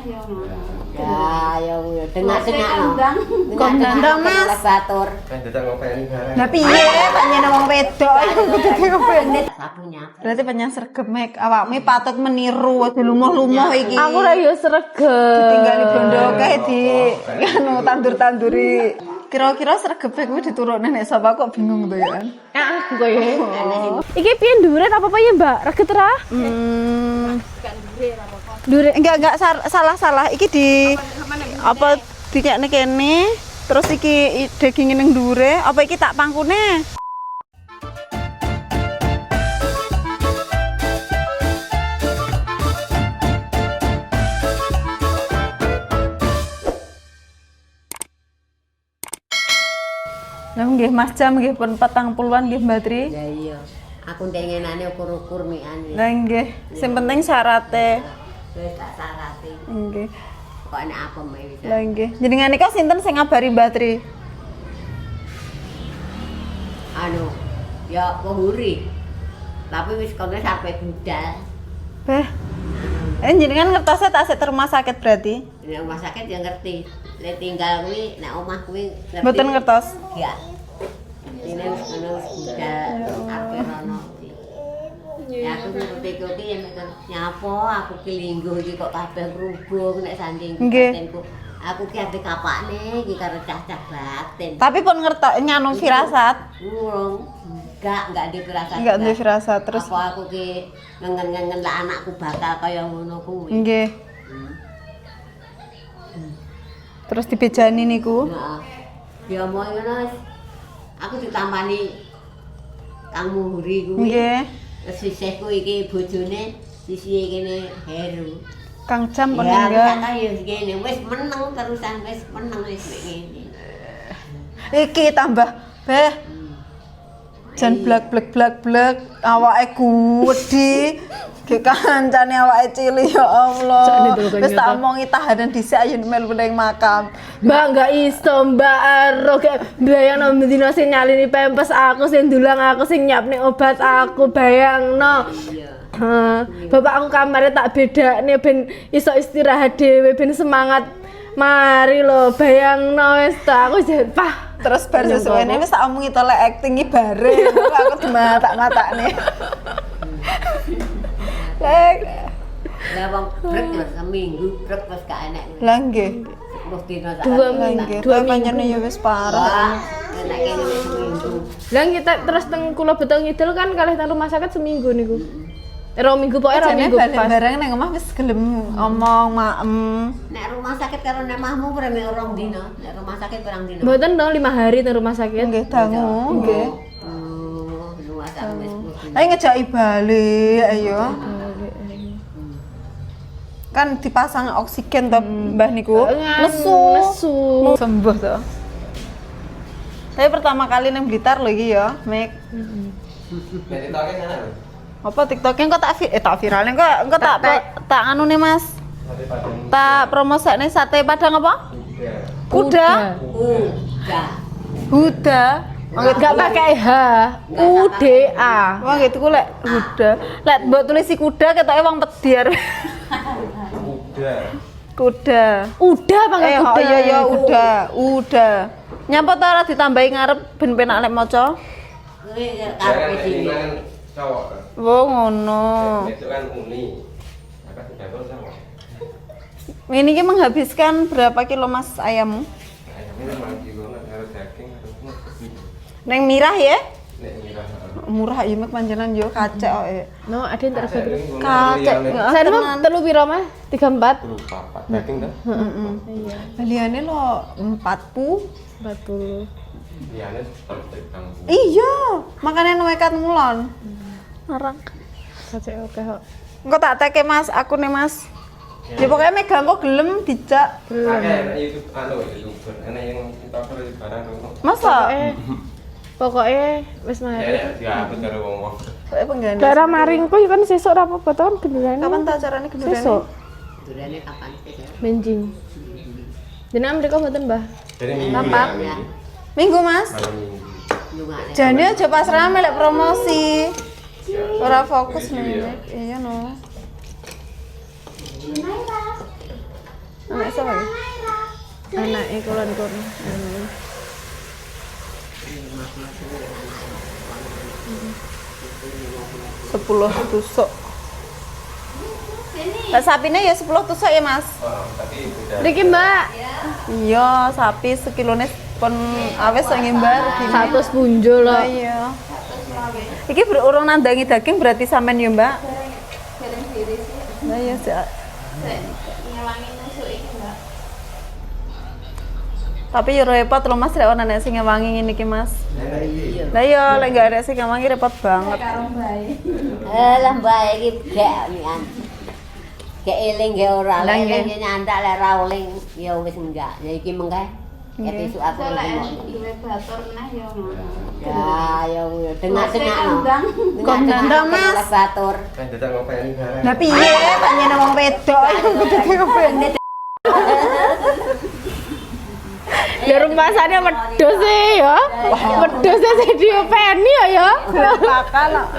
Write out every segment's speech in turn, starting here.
ya. Ya tengah-tengah Kondang Mas. batur. Lah piye panjenengan wong wedok iku kudu ngopeni. Sapunya. Berarti panjang sregep mek awakmu patut meniru aja lumuh-lumuh iki. Aku ra yo sregep. Tinggal di bondo kae di anu tandur-tanduri. Kira-kira sregep kuwi diturunne nek sapa kok bingung to ya. Heeh, kok ya. Iki piye dhuwure apa ya, Mbak? Reget ra? Dhuwure Enggak salah. Iki di apa dikekne kene terus iki daging ning dhuwure apa iki tak pangkune? Lah nggih Mas Jam nggih pun 40-an nggih Mbak Tri. Ya iya. Aku ndengenane ukur-ukur mikane. Lah nggih, sing penting syarate. Wis tak sarati. Nggih. Kok enak apa meh wis. Lah nggih. Jenengan nika sinten sing ngabari Mbak Tri? Anu, ya penghuri. Tapi wis kono sampe budal. Beh. Jenengan ngertose tak sik rumah sakit berarti? Nek rumah sakit ya ngerti. Nek tinggal kuwi nek omah kuwi ngerti. Mboten ngertos. Ya. Ini wis kono wis budal ape rono. Ya aku ngerti kok iki ya mek nyapo aku ki lingguh iki kok kabeh rubung nek saking batinku. Aku ki ate kapakne iki karo cah-cah batin. Tapi pun ngerti nyanu firasat. Urung. Enggak di firasat. Enggak di firasat terus. Apa aku ki ngengen-ngengen lah anakku bakal kaya ngono kuwi. Nggih. Terus dibejani niku. Heeh. Ya mau ngono wis. Aku ditampani Kang Muhri kuwi. Nggih. Sisihku iki bojone sisihe kene Heru. Kang Jam pun Ya enggak. kata ya ngene wis meneng terusan wis meneng wis ngene. Iki tambah beh. Jan blak awake gede. Ge kancane awake cilik ya Allah. Wis tak omongi tahanan dhisik ayo melu ning makam. Mbak enggak iso, Mbak Aro kayak bayangno dino sing nyalini pempes aku, sing dulang aku, sing nyiapne obat aku, bayangno. Iya. Bapak aku kamare tak bedakne ben iso istirahat dhewe ben semangat. Mari lho, bayangno wis ta aku pah. Terus bar sesuwene wis tak omongi to lek acting iki bareng. Aku dimatak-matakne. Lek Lah wong brek lho seminggu brek wis gak enek. lah nggih. Wis dino sak. Dua Lah minggu. nggih. Tapi pancene ya wis parah. Wah, enek kene wis seminggu. Lah kita terus teng Kula Beto Ngidul kan kalih teng rumah sakit seminggu niku. Rong minggu pokoke rong Jane minggu balik pas. bareng ning omah wis gelem omong maem. Nek rumah sakit karo nek mahmu bereme orang dino. Nek rumah sakit perang dino. Mboten dong 5 hari teng rumah sakit. Nggih dangu nggih. Rumah sakit wis putih. Ayo ngejaki bali ayo. Kan dipasang oksigen to Mbah niku. Nesu. Sembuh to. Tapi pertama kali nang Blitar lho iki ya, Mek. Apa TikToknya kok tak viralnya kok tak anu nih Mas. Tak promosikne sate Padang apa? Kuda. Huda. Enggak pakai H, U D A. Wah gitu ku lek Huda. Lek mbok tulis si kuda ketoke wong pediar. Kuda. Udah panggil kuda. Iya udah. Nyapa ta ora ditambahi ngarep ben penak lek maca? Kuwi karepe dhewe. Oh ngono. Itu kan uni. Maka sudah tahu sama. Ini ki menghabiskan berapa kilo Mas ayammu? Ayamnya memang kilo harus daging harus Neng mirah ya? nek mirah. Murah ya mek panjenengan yo kacek kok ya. No, ada yang terus terus. Kacek. Saya mah telu piro mah? 34. Lupa Pak. Daging dah. Iya. Baliane lo 40. 40. Iya, nek seperti Kang. Iya, makanya nekat mulon. Orang. Kacek oke kok. Engko tak teke Mas, aku nih Mas. Ya pokoknya megang kok gelem dijak. Pakai YouTube YouTuber. Enak yang kita barang Masa? Pokoknya wis mari. Ya, bener wong-wong. Kayak penggandaan. Daerah Maringku kan sesuk ra apa-apa to kan gendurane. Kapan tak acarane gendurane? Sesuk. Durane kapan sih? Benjing. Jenengan mriko mboten, Mbah? Dari minggu Nampak? ya. Minggu Mas. Malam minggu. Lungane. Jane aja pas rame lek promosi. Ora fokus nih. Iya no. Anake kulon kon. 10 tusuk. Lah sapine ya 10 tusuk ya, Mas. Tapi beda. Niki, Mbak. Iya, sapi sekilone pun awes sak ngimbar gini. 100 punjul loh. Oh, iya. Iki urung nandangi daging berarti sampean ya, Mbak? Nah, iya sih. Tapi ya repot loh Mas, lek ana nek sing ngewangi ngene iki Mas. Lah iya, lek gak ada sing ngewangi repot banget. Lah mbak iki gak nian. Gak eling gak ora, Lah, lek nggih. eling nyandak lek ra eling ya wis enggak. Ya iki mengke. Ket esuk aku duwe batur nah ya ngono. Ya tengah-tengah no. Kok ndang, Mas? Batur. Dadak ngopeni barang. Lah piye panjenengan wong wedok iku kudu ngopeni. Ya rumasane wedhus e ya. Wedhus e sing diopeni ya. Bakal kok.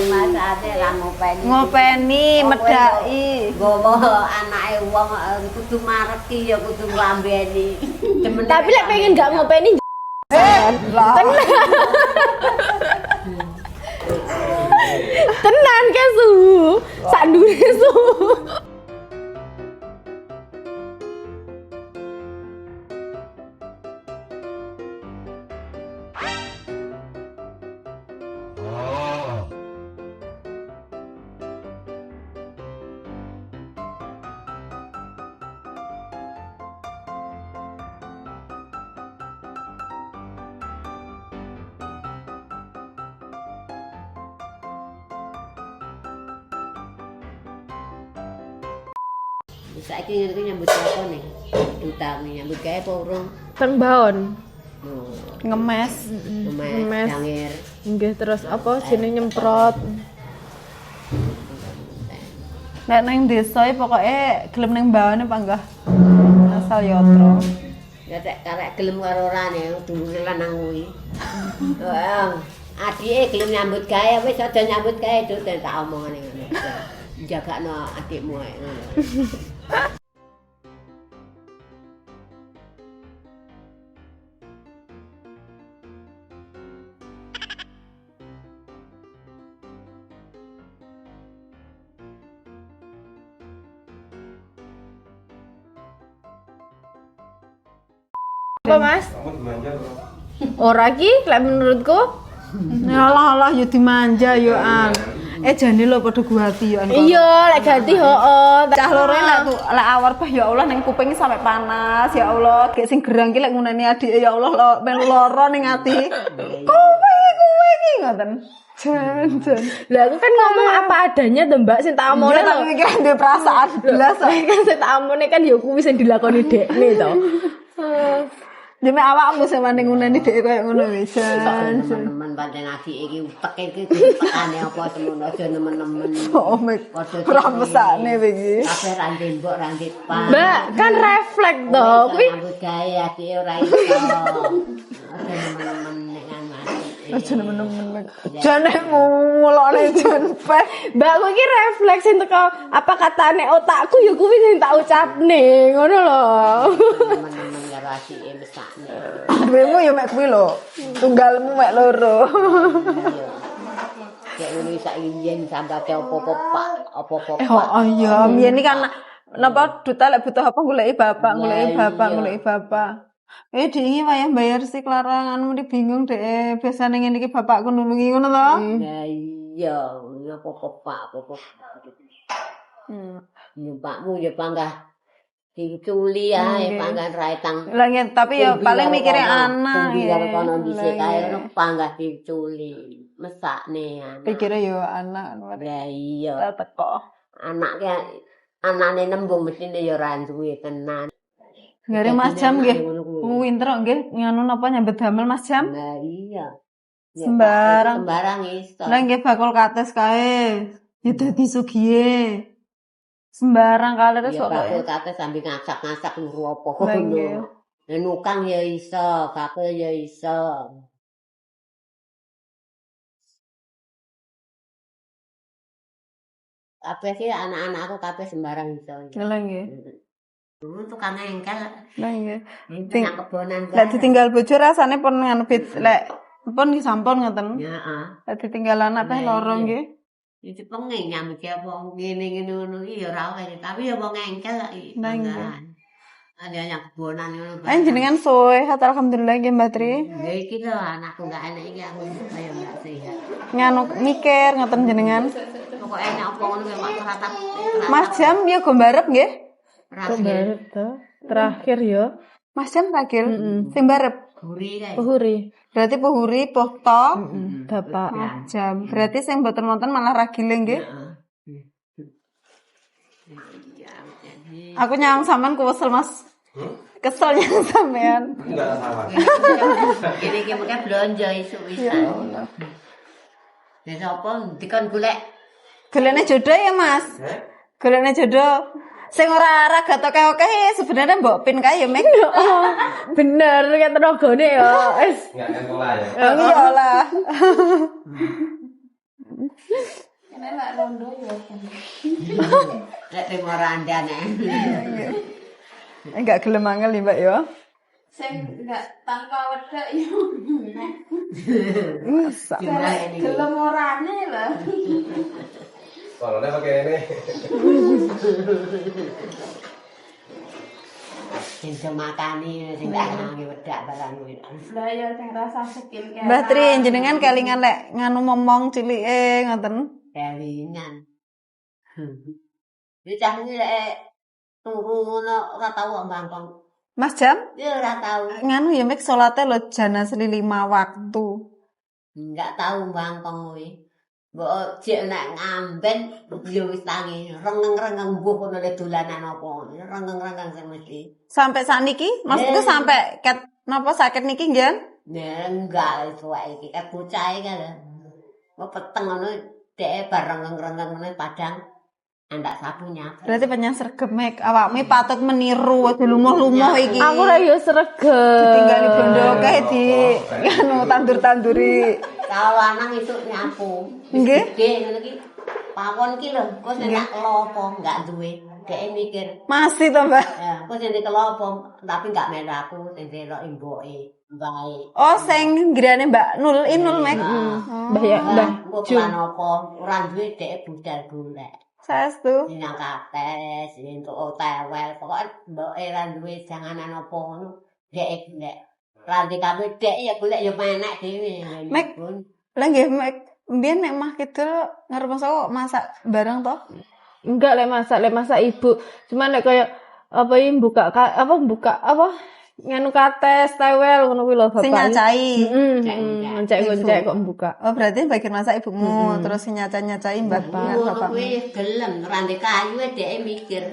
Masane ra ngopeni. Ngopeni medhaki. Gowo anake wong kudu mareki ya kudu nglambeni. Tapi lek pengen gak ngopeni tenan ke suhu. Sak ndure suhu. Saiki ngerti nyambut apa nih? Utami nyambut gawe apa urung? Teng baon. Oh, Ngemes. lumayan Ngemes. dangir. Nggih terus apa jenenge nyemprot. Nek nang desa iki pokoke gelem ning mbahane panggah. Asal yatra. Ya tek karek gelem karo ora nih dulure lanang kuwi. Heeh. Adike gelem nyambut gawe wis aja nyambut gawe Dut tak omongane ngono. Jagakno adikmu ae ngono. Apa Mas? Kamu dimanja loh. Ora ki lek menurutku Ya Allah ya dimanja yo an. Jane lho padha guati yo an. iya lek ganti hooh. Cah loro lek awar bah ya Allah ning kuping sampe panas ya Allah. Gek sing gerang ki lek nguneni adike ya Allah melu lara ning ati. Kowe iki ngoten. Jan. Lah aku kan ngomong apa adanya to Mbak sing tak omongne Iya, lho. tapi mikir duwe perasaan belas. Kan sing tak omongne kan ya kuwi sing dilakoni dekne to. Dene awakmu sing wani nguneni dhek koyo ngono wis. Teman-teman pancen adike iki utek iki utekane apa semono aja nemen-nemen. Oh mek. Ora mesakne iki. Kabeh ra ndembok ra ndepan. Mbak kan refleks to kuwi. Nyambut gawe adike ora iso. Aja nemen-nemen nek ngono. Aja nemen-nemen. Jane ngulokne jan peh. Mbak kuwi iki refleks sing teko apa katane otakku ya kuwi sing tak ucapne ngono lho. Nemen-nemen karo adike mesakne. Duwemu ya mek kuwi lho. Tunggalmu mek loro. Kayak ngono saiki yen sambate opo-opo Pak, opo-opo. Oh iya, biyen iki kan napa duta lek butuh apa goleki bapak, goleki bapak, goleki bapak. Diingi wayah bayar sih klaranganmu di bingung deh. Biasane ngene iki bapakku nulungi ngono to. Ya iya, opo-opo Pak, opo-opo. Nyumpakmu ya panggah diculi ae panggan raetang. Lah tapi ya paling mikire anak ya. ya. Kono dhisik kae ono panggah diculi. Mesakne anak. Pikire ya anak. Ya iya. Teko. Anake anane nembung mesine ya ora duwe tenan. Ngare Mas Jam nggih. Winter nggih nganu napa nyambet damel Mas Jam? Nah iya. Ya, Sembarang. Sembarang iso. Lah nggih bakul kates kae. Ya dadi sugihe. Sembarang kalir Ya sok bakul kate sambil ngasak-ngasak luru apa Lah, nggih. ngono. Nukang ya iso, bakul ya iso. kabeh sih anak-anakku kabeh sembarang iso. Lha nggih. Dulu tukang engkel. Lah nggih. Nang kebonan. Lek ditinggal bojo rasane pun nganebit lek pun disampun ngoten. Heeh. Lek ditinggal anak teh loro nggih. Iki pengen nyambut apa ngene-ngene ngono iki ya ora oleh, tapi ya wong engkel lak iki. Lah nggih. Ada yang kebonan ngono. Jenengan sehat alhamdulillah nggih Mbak Tri. Ya iki lho anakku enggak enak iki aku kaya enggak sehat. Nganu mikir ngoten jenengan. Pokoke enak apa ngono kaya mak ratap. Mas Jam ya go mbarep nggih. Kok barep to? Terakhir ya. Mas Jam ragil sing mbarep. Guri kae. Puhuri. Berarti Puhuri, Pohto, Bapak. Mas Jam. Berarti sing mboten wonten malah ragile nggih. Aku nyawang sampean kuwesel Mas. Kesel nyawang sampean. Enggak salah. Ini iki mungkin blonjo isuk bisa. Ya sapa dikon golek. Golekne jodoh ya Mas. Golekne jodoh. Sing ora gatoke-oke sebenarnya mbok pin kae ya Mek. Oh, bener kayak tenagane ya. Wis. Enggak kan pola ya. Iya lah. Ini lak rondo ya. Lek terima randane. Enggak gelem angel nih Mbak ya. Sing enggak tanpa wedak ya. Masa. Gelem orane lho. Kalau pakai ini. Sing makani sing tak ngangi wedak barang kuwi. Lah ya sing rasa skincare. Mbah Tri jenengan kelingan lek nganu momong cilike ngoten. Kelingan. Iki cah iki lek turu ngono ora tau kok bangkong. Mas Jam Ya ora tau. nganu ya Mek salate lho jana seli 5 waktu. Enggak tau bangkong kuwi. Mbok jek nek ngamben yo wis tangi rengeng-rengeng mbuh kono le dolanan apa. Rengeng-rengeng sing mesti. Sampai saniki maksudku sampai ket napa sakit niki nggih? Ya enggak suwe iki kan bocah iki lho. Mau peteng ngono dhek bareng rengeng-rengeng ngene padang andak sapunya. Berarti panjang sregep Mek awakmu patut meniru aja lumuh-lumuh iki. Aku ra yo sregep. Tinggal di bondo kae di anu tandur-tanduri. Kalau lanang itu nyapu. Nggih. Gede ngono iki. Pawon iki lho, kok sing tak kelopo enggak duwe. Dhek mikir, Masih to Mbak. ya, kok sing dikelopo tapi enggak melu aku sing delok imboke. Baik. Oh sing grane Mbak Nul Inul Mek. Mbah ya, Mbah. Kok kan apa? Ora duwe dhek budal golek. Saestu. Nang kates, entuk tewel, pokoke mboke ra duwe janganan apa ngono. Dhek golek. Ranti kabeh dhek ya golek ya menek dhewe. Mek. Lah nggih Mek mbiyen nek mah kidul ngarep kok masak bareng toh? Enggak lek masak ibu. Cuman lek kayak apa iki buka nganu kates tewel ngono kuwi lho bapak. Sing nyacai. Ngoncek-ngoncek kok mbuka. Oh berarti bagian masak ibumu terus sing nyacai Mbak Ngono bapakmu. kuwi gelem ranti kayu dhek mikir.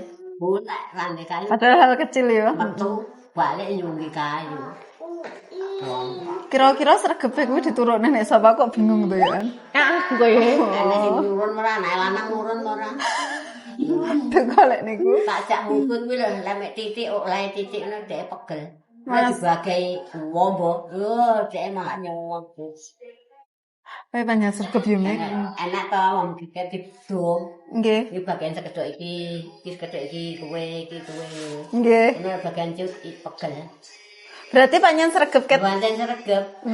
Golek ranti kayu. Padahal hal kecil ya. Metu balik nyunggi kayu. Kira-kira sregepe kuwi diturunne nek sapa kok bingung to ya kan. Aku koyo Ana sing nurun ora, nek lanang nurun ora. Golek niku. Tak jak mungkut kuwi lho, lemek titik oleh titik ngono dhek pegel. Mas dibagai wombo. Lho, dhek malah nyowong. Kae panjang sregep ya Mek. Enak to wong diket didom. Nggih. Iki bagian sekedhok iki sekedhok iki kowe iki kowe. Nggih. Ini bagian cut pegel. Berarti panjang sregep ket Banten sregep. 6.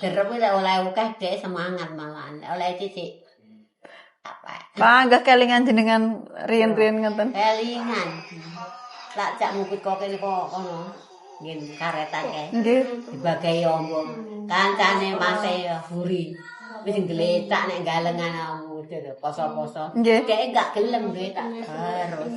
Derep kuwi oleh akeh dhek semangat malahan. Oleh titik. Apa? Panggah kelingan jenengan riyen-riyen ngoten. Kelingan. Tak jak mungkut kok kene kok kono. Nggih karetan kae. Nggih. Dibagai ombo. Kancane mase huri. Wis gletak nek galengan mudir poso-poso. Nggih. Dhek enggak gelem gletak harus.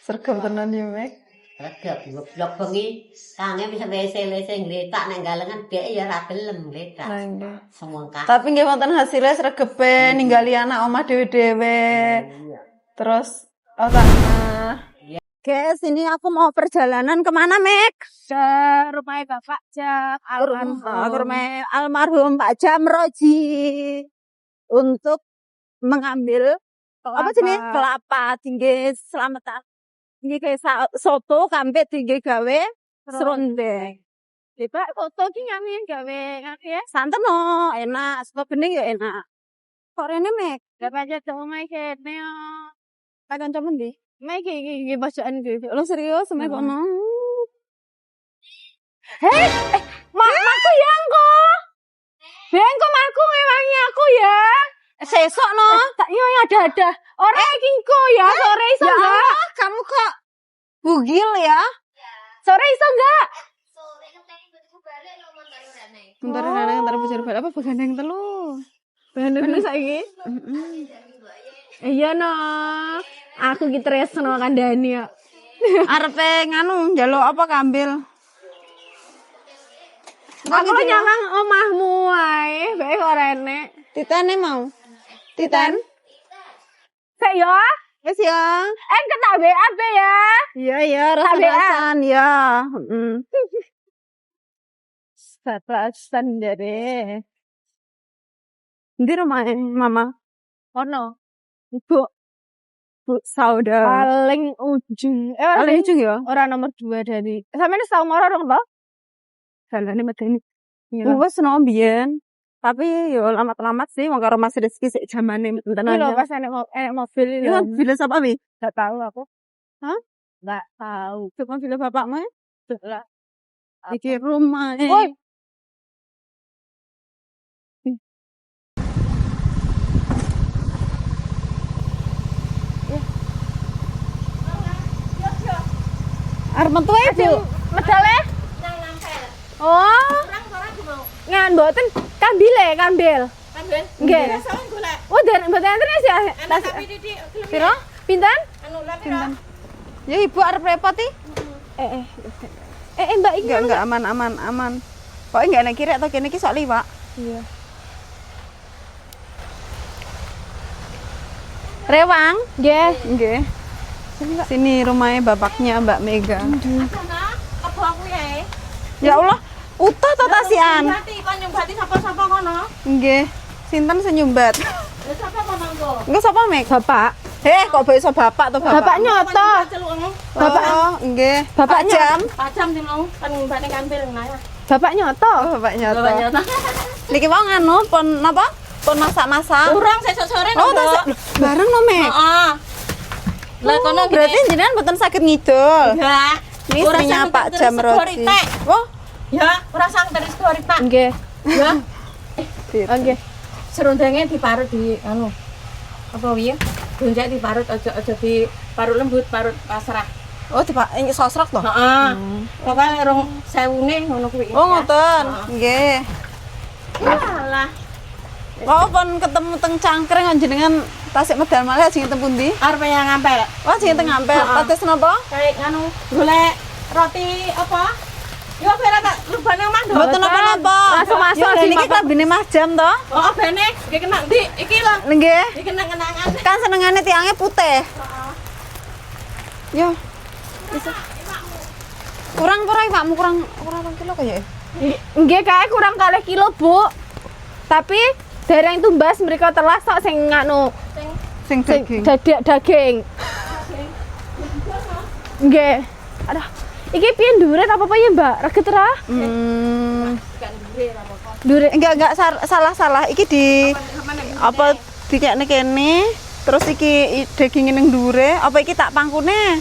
Sregep tenan ya Mek. Regep goblok bengi kange wis lese-lese gletak nek galengan dhek ya ora gelem gletak. Lah nggih. Semongkak. Tapi nggih wonten hasilnya sregepe ninggali anak omah dhewe-dhewe. Terus oh tak. Guys, ini aku mau perjalanan kemana, Mek? Ke rumah Bapak Jam Ke rumah almarhum Pak Jamroji untuk mengambil apa jenis kelapa tinggi selamatan. Tinggi kayak soto kampe tinggi gawe serondeng. Pak foto ki ngami gawe ya. Santen no, enak, soto bening ya enak. Kok rene mek? Lah pancet dong omahe kene yo. Tak kancamu ndi? Mek iki pojokan iki. Lo serius mek kono? Hei, maku ya engko. Bengko maku ngewangi aku ya. Sesok no. Tak yo ada. Ora iki engko ya, sore iso Ya enggak? Allah, kamu kok bugil ya? Sore iso enggak? Bentar rene ntar bujur bal apa begandeng telu. Bener saiki. Iya no. Aku ki tresno kandhani yo. Arepe nganu njaluk apa kambil? Aku lo nyamang omahmu wae, bae kok rene. Titane mau. Titan. Sik yo. Wis ya. Ketak BAB ya. Iya rasan ya. Heeh. Rasan dere. Ndi rumah mama? Ono. Bu Sauda. Paling ujung. Paling ujung ya? Ora nomor 2 dari. Sampeyan wis tau moro dong, toh? Dalane medeni. Iya. Wes no mbiyen. Tapi yo lama-lama sih wong karo Mas Rizky sik jamane meten Iki lho aja. pas enek mobil Iya kan bila sapa wi? Enggak tahu aku. Hah? Enggak tahu. Coba bila bapakmu ya? Lah. Iki rumah. Woi. Arep metu ae, Bu. Medale? Oh. Ngan mboten kambil. Kambil. Nggih. Oh, mboten enten sih. Piro? Pinten? Ya Ibu arep repot ih. Mbak iki Enggak aman. Kok enggak nek kirek to kene iki sok liwak. Iya. Rewang? Nggih. Nggih. Sini rumahnya bapaknya Mbak Mega. Apa aku ya? Ya Allah, utuh to tasian. Berarti kon nyumbati sapa-sapa kono. Nggih. Sinten senyumbat? Lha sapa kono engko? Engko sapa Meg? Bapak. Kok iso bapak to bapak? Bapak nyoto. Celukmu. Bapak. Oh, nggih. Bapak jam. Pajam sih mau kan nyumbati kampil nah. Bapak nyoto. Oh, bapak nyoto. Nyata. Niki mau nganu pon napa? Pon masak-masak. Kurang sesuk sore Oh, bareng no Meg. Heeh. Lah kono Berarti jenengan mboten saged ngidul. enggak. Ini istrinya Pak Jamroji. Oh, Ya, ora sang terus goreng, Pak. Nggih. Ya, Nggih. serundenge diparut di anu. Apa wiye? Gonjak diparut aja diparut lembut, parut pasrah. oh Pak ini sosrok to? Heeh. Pokoke rong 1000-ne ngono kuwi. Oh, ngoten. Nggih. Alah, Oh, pon ketemu teng Cangkring kok jenengan tasik medal malih ajeng teng pundi? arep yang ngampel. Oh, ajeng teng Ampel. Pados napa? Kayak anu, golek roti apa? Yo kira tak lubane omah ndok. Mboten napa-napa. Langsung masuk Yo, di niki papan. tabine Mas Jam to? Oh, bene, iki kena ndi? Iki lho. Nggih. Iki kenang-kenangan. Kan senengane tiangnya putih. Yo. Bisa. Kurang Pakmu kurang 2 kilo kaya. Nggih kae kurang 2 kilo, Bu. Tapi dereng tumbas mriko telas tok sing nganu Sing sing daging. daging. Nggih. Aduh. Iki piye dhuwur apa ya, Mbak? Reget ora? Dhuwur. Enggak salah. Iki di apa dikekne kene. Terus iki dagingnya ning dhuwure, apa iki tak pangkune?